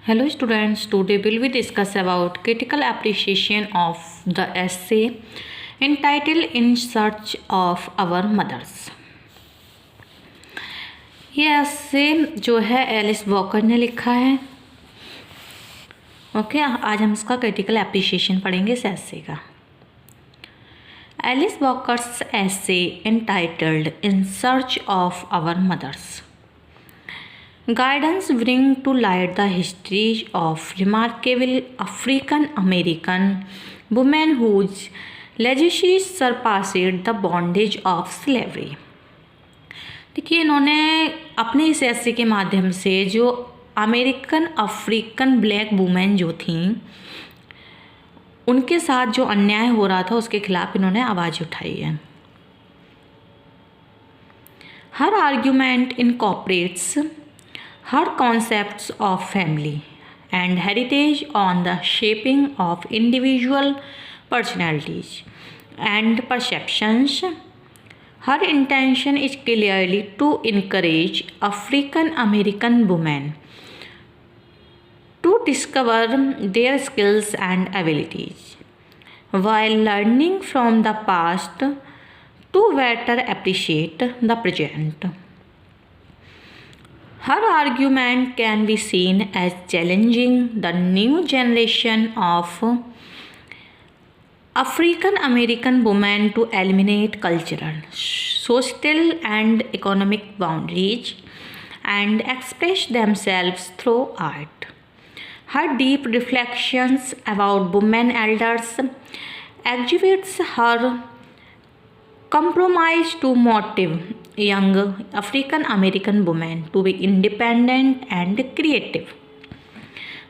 Hello students, today will we discuss about critical appreciation of the essay entitled In Search of Our Mothers। ये essay जो है Alice walker ने लिखा है। Okay, आज हम इसका क्रिटिकल एप्रिशिएशन पढ़ेंगे इस essay का। Alice Walker's essay entitled In Search of Our Mothers guidance bring to light the history of remarkable African American women whose legacy surpassed the bondage of slavery। देखिए, इन्होंने अपने इस ऐसे के माध्यम से जो अमेरिकन अफ्रीकन ब्लैक वुमेन जो थीं उनके साथ जो अन्याय हो रहा था उसके खिलाफ इन्होंने आवाज़ उठाई है। Her argument incorporates her concepts of family and heritage on the shaping of individual personalities and perceptions. Her intention is clearly to encourage African American women to discover their skills and abilities while learning from the past to better appreciate the present. Her argument can be seen as challenging the new generation of African American women to eliminate cultural, social, and economic boundaries and express themselves through art. Her deep reflections about women elders exhibits her compromise to motivate young African American women to be independent and creative.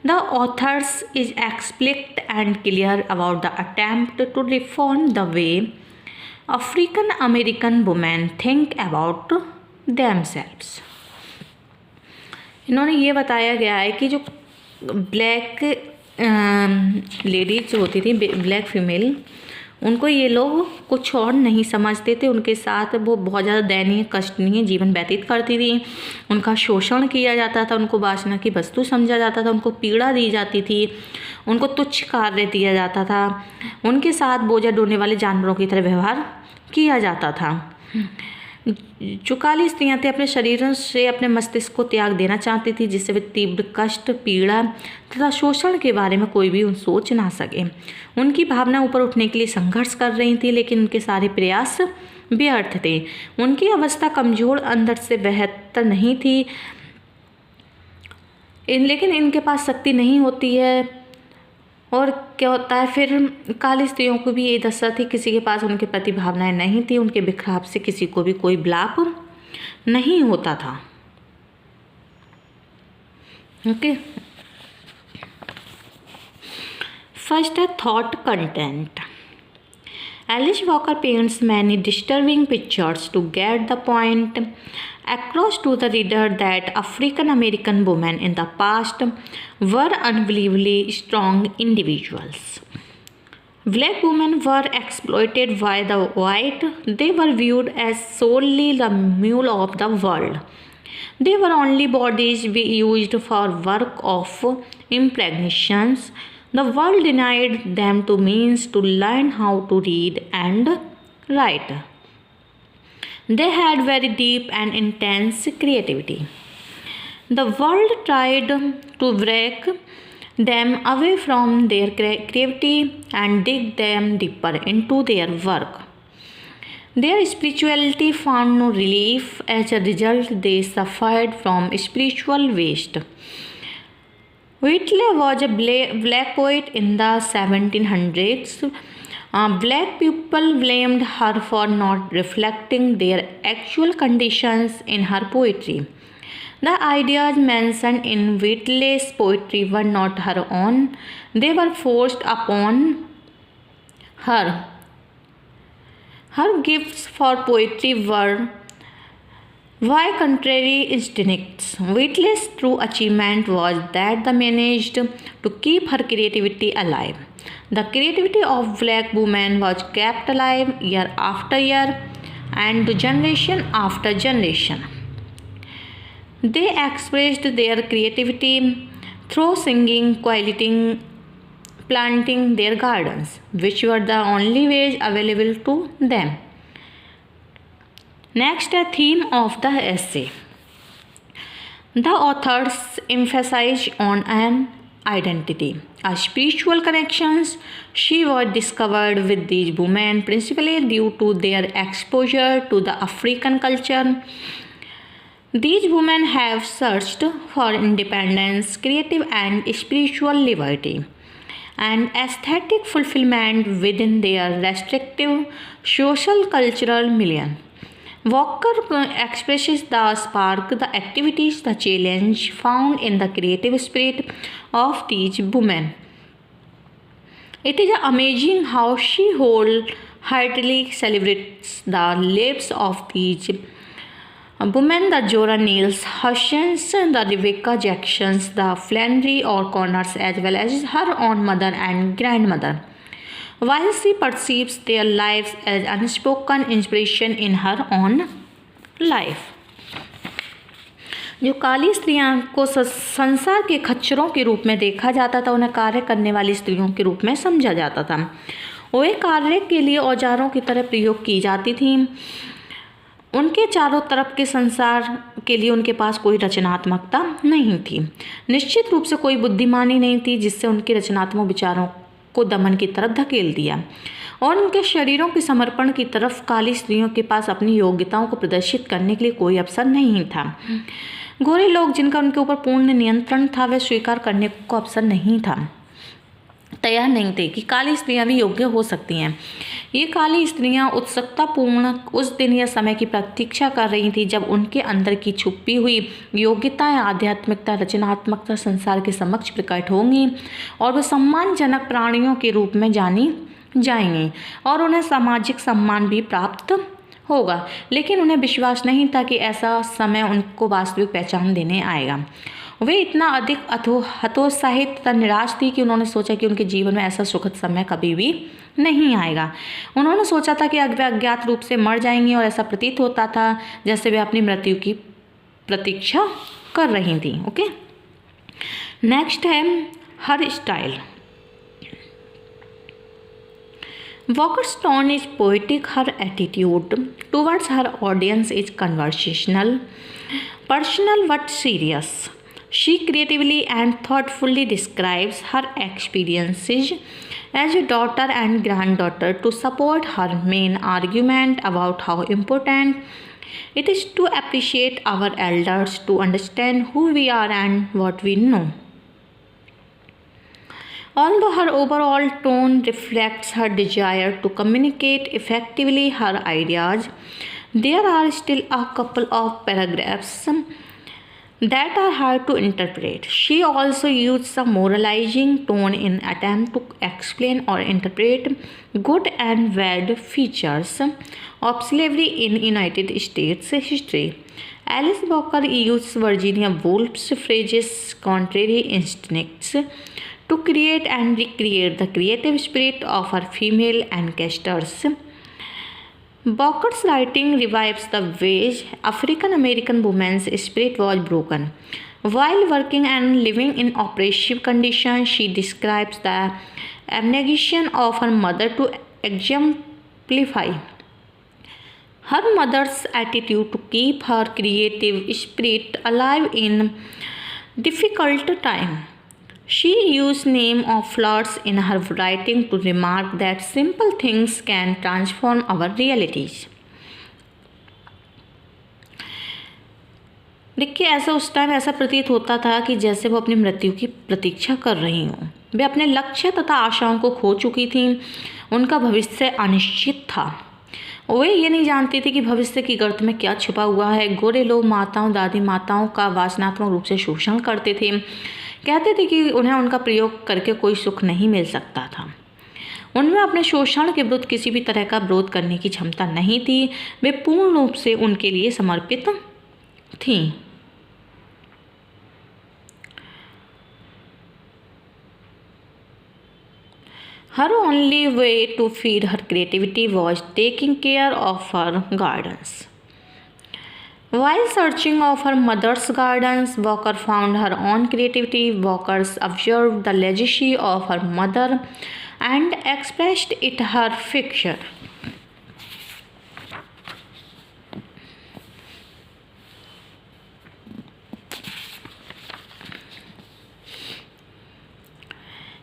The authors is explicit and clear about the attempt to reform the way African American women think about themselves। इन्होंने ये बताया गया है कि जो black ladies होती थी, black female, उनको ये लोग कुछ और नहीं समझते थे। उनके साथ वो बहुत ज़्यादा दयनीय कष्टनीय जीवन व्यतीत करती थी। उनका शोषण किया जाता था, उनको वासना की वस्तु समझा जाता था, उनको पीड़ा दी जाती थी, उनको तुच्छ कार्य दिया जाता था, उनके साथ बोझा ढोने वाले जानवरों की तरह व्यवहार किया जाता था। जो काली स्त्रियाँ थी अपने शरीरों से अपने मस्तिष्क को त्याग देना चाहती थी, जिससे वे तीव्र कष्ट, पीड़ा तथा शोषण के बारे में कोई भी सोच ना सके। उनकी भावना ऊपर उठने के लिए संघर्ष कर रही थी, लेकिन उनके सारे प्रयास व्यर्थ थे। उनकी अवस्था कमज़ोर, अंदर से बेहतर नहीं थी, लेकिन इनके पास शक्ति नहीं होती है। और क्या होता है फिर, काली स्त्रियों को भी ये दशा थी, किसी के पास उनके प्रति भावनाएं नहीं थी, उनके बिखराव से किसी को भी कोई लाभ नहीं होता था। ओके, फर्स्ट है thought content. Alice Walker paints many disturbing pictures to get the point across to the reader that African American women in the past were unbelievably strong individuals. Black women were exploited by the white. They were viewed as solely the mule of the world. They were only bodies we used for work of impregnations. The world denied them to means to learn how to read and write. They had very deep and intense creativity. The world tried to break them away from their creativity and dig them deeper into their work. Their spirituality found no relief. As a result, they suffered from spiritual waste. Whitley was a black poet in the 1700s. Black people blamed her for not reflecting their actual conditions in her poetry. The ideas mentioned in Whitley's poetry were not her own. They were forced upon her. Her gifts for poetry were why contrary instincts. Whitley's true achievement was that they managed to keep her creativity alive. The creativity of black women was kept alive year after year and generation after generation. They expressed their creativity through singing, quilting, planting their gardens, which were the only ways available to them. Next, a theme of the essay. The authors emphasize on an identity, a spiritual connections. She was discovered with these women principally due to their exposure to the African culture. These women have searched for independence, creative and spiritual liberty, and aesthetic fulfillment within their restrictive social cultural milieu. Walker expresses the spark, the activities, the challenge found in the creative spirit of these women. It is amazing how she wholeheartedly celebrates the lives of these women, the Zora Neale Hurston, the Rebecca Jacksons, the Flannery O'Connors, as well as her own mother and grandmother, while she perceives their lives as unspoken inspiration in her own life. जो काली स्त्रियां को संसार के खच्चरों के रूप में देखा जाता था, उन्हें कार्य करने वाली स्त्रियों के रूप में समझा जाता था। वे कार्य के लिए औजारों की तरह प्रयोग की जाती थीं। उनके चारों तरफ के संसार के लिए उनके पास कोई रचनात्मकता नहीं थी। निश्चित रूप से कोई बुद्धिमानी नहीं थी जिससे उनके रचनात्मक विचारों को दमन की तरफ धकेल दिया, और उनके शरीरों के समर्पण की तरफ काली स्त्रियों के पास अपनी योग्यताओं को प्रदर्शित करने के लिए कोई अवसर नहीं था। गोरे लोग जिनका उनके ऊपर पूर्ण नियंत्रण था, वे स्वीकार करने को अवसर नहीं था, तैयार नहीं थे कि काली स्त्रियां भी योग्य हो सकती हैं। ये काली स्त्रियां उत्सुकतापूर्ण उस दिन या समय की प्रतीक्षा कर रही थी जब उनके अंदर की छुपी हुई योग्यताएं, आध्यात्मिकता, रचनात्मकता संसार के समक्ष प्रकट होंगी और वे सम्मानजनक प्राणियों के रूप में जानी जाएंगी और उन्हें सामाजिक सम्मान भी प्राप्त होगा। लेकिन उन्हें विश्वास नहीं था कि ऐसा समय उनको वास्तविक पहचान देने आएगा। वे इतना अधिक हतोत्साहित तथा निराश थी कि उन्होंने सोचा कि उनके जीवन में ऐसा सुखद समय कभी भी नहीं आएगा। उन्होंने सोचा था कि वे अज्ञात रूप से मर जाएंगी और ऐसा प्रतीत होता था जैसे वे अपनी मृत्यु की प्रतीक्षा कर रही थी। ओके, नेक्स्ट है हर style. Walker's tone is poetic, her attitude towards her audience is conversational, personal but serious. She creatively and thoughtfully describes her experiences as a daughter and granddaughter to support her main argument about how important it is to appreciate our elders, to understand who we are and what we know. Although her overall tone reflects her desire to communicate effectively her ideas, there are still a couple of paragraphs that are hard to interpret. She also uses a moralizing tone in attempt to explain or interpret good and bad features of slavery in United States history. Alice Walker uses Virginia Woolf's phrases contrary instincts to create and recreate the creative spirit of her female ancestors. Walker's writing revives the ways African American women's spirit was broken. While working and living in oppressive conditions, she describes the abnegation of her mother to exemplify her mother's attitude to keep her creative spirit alive in difficult time. She used name of floods in her writing to remark that simple things can transform our realities. देखिए, ऐसा उस time ऐसा प्रतीत होता था कि जैसे वो अपनी मृत्यु की प्रतीक्षा कर रही हों। वे अपने लक्ष्य तथा आशाओं को खो चुकी थीं। उनका भविष्य अनिश्चित था। वे ये नहीं जानती थी कि भविष्य की गर्त में क्या छुपा हुआ है। गोरे लोग माताओं, दादी माताओं का वासनात्मक रूप से शोषण करते थे। कहते थे कि उन्हें उनका प्रयोग करके कोई सुख नहीं मिल सकता था। उनमें अपने शोषण के विरुद्ध किसी भी तरह का विरोध करने की क्षमता नहीं थी। वे पूर्ण रूप से उनके लिए समर्पित थीं। Her only way to feed her creativity was taking care of her gardens. While searching of her mother's gardens, Walker found her own creativity. Walker observed the legacy of her mother and expressed it her fiction.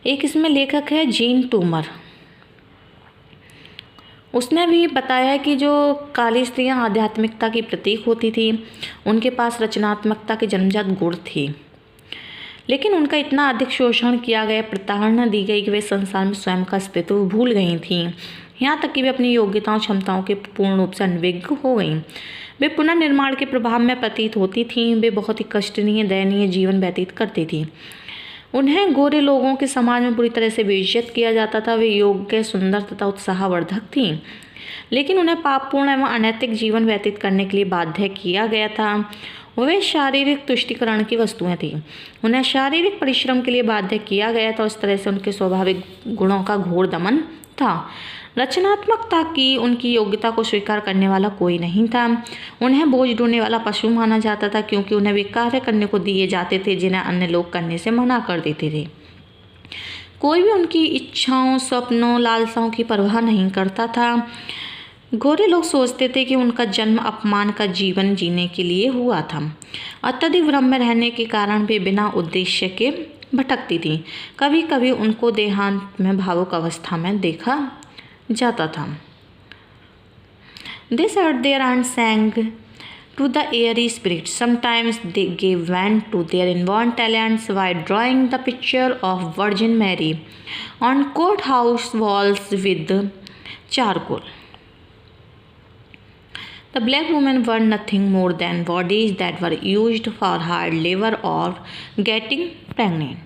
एक इसमें लेखक है gene tumour. उसने भी बताया कि जो काली स्त्रियां आध्यात्मिकता की प्रतीक होती थी, उनके पास रचनात्मकता के जन्मजात गुण थे, लेकिन उनका इतना अधिक शोषण किया गया, प्रताड़ना दी गई कि वे संसार में स्वयं का अस्तित्व भूल गई थीं। यहाँ तक कि वे अपनी योग्यताओं क्षमताओं के पूर्ण रूप से अनभिज्ञ हो गईं। वे पुनर्निर्माण के प्रभाव में प्रतीत होती थीं। वे बहुत ही कष्टनीय दयनीय जीवन व्यतीत करती थीं। उन्हें गोरे लोगों के समाज में बुरी तरह से बेइज्जत किया जाता था। वे योग्य, सुंदर तथा उत्साहवर्धक थीं, लेकिन उन्हें पापपूर्ण एवं अनैतिक जीवन व्यतीत करने के लिए बाध्य किया गया था। वे शारीरिक तुष्टीकरण की वस्तुएं थीं। उन्हें शारीरिक परिश्रम के लिए बाध्य किया गया था। उस तरह से उनके स्वाभाविक गुणों का घोर दमन था। रचनात्मकता की उनकी योग्यता को स्वीकार करने वाला कोई नहीं था। उन्हें बोझ ढोने वाला पशु माना जाता था, क्योंकि उन्हें वे कार्य करने को दिए जाते थे जिन्हें अन्य लोग करने से मना कर देते थे। कोई भी उनकी इच्छाओं, स्वप्नों, लालसाओं की परवाह नहीं करता था। गोरे लोग सोचते थे कि उनका जन्म अपमान का जीवन जीने के लिए हुआ था। अत्यधिक भ्रम में रहने के कारण वे बिना उद्देश्य के भटकती थीं। कभी कभी उनको देहांत में भावुक अवस्था में देखा जाता था। They sat there and sang to the airy spirits. Sometimes they gave vent to their inborn talents by drawing the picture of Virgin Mary on courthouse walls with charcoal. The black women were nothing more than bodies that were used for hard labor or getting pregnant.